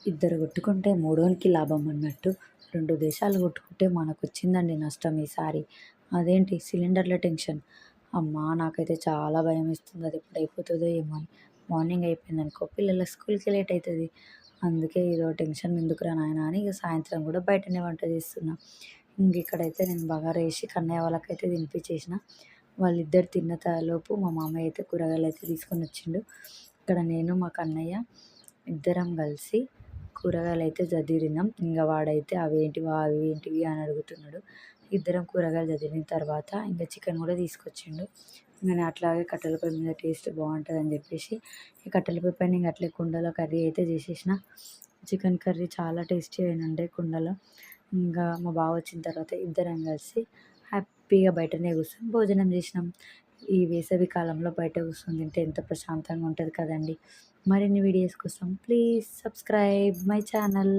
ఇద్దరు కొట్టుకుంటే మూడోనికి లాభం అన్నట్టు 2 దేశాలు కొట్టుకుంటే మనకొచ్చిందండి నష్టం ఈసారి. అదేంటి సిలిండర్ల టెన్షన్. అమ్మా! నాకైతే చాలా భయమేస్తుంది. అది ఎప్పుడైపోతదో ఏమో అని. మార్నింగ్ అయిపోయిందనుకో పిల్లల స్కూల్‌కి లేట్ అయితది. అందుకే ఇదో టెన్షన్ ఎందుకురా నాయనా అని ఇగ సాయంత్రం కూడా బయటనే వంట చేస్తున్నా. ఇక్కడైతే నేను బగారేసి కన్నయ్య వాళ్ళకైతే తినిపించేసిన. వాళ్ళిద్దరు తిన్న లోపు మా మామయ్య అయితే కూరగాయలైతే తీసుకొనొచ్చిండు. ఇక్కడ నేను మా కన్నయ్య ఇద్దరం కలిసి కూరగాయలైతే చదిరినాం. వాడైతే అవేంటివా అవేంటివి అని అడుగుతున్నాడు. ఇద్దరం కూరగాయలు చదిరిన తర్వాత చికెన్ కూడా తీసుకొచ్చిండు. నేను అట్లాగే కట్టెల పొయ్యి మీద టేస్ట్ బాగుంటుందని చెప్పేసి ఈ కట్టెల పొయ్యి పైన అట్లే కుండలో కర్రీ అయితే చేసేసిన. చికెన్ కర్రీ చాలా టేస్టీ ఉండే కుండలో. మా బావ వచ్చిన తర్వాత ఇద్దరం కలిసి హ్యాపీగా బయటనే కూర్చొని భోజనం చేసినాం. ఈ వేసవి కాలంలో బయట కూర్చొని తింటే ఎంత ప్రశాంతంగా ఉంటుంది కదండి. మరిన్ని వీడియోస్ కోసం ప్లీజ్ సబ్స్క్రైబ్ మై ఛానల్.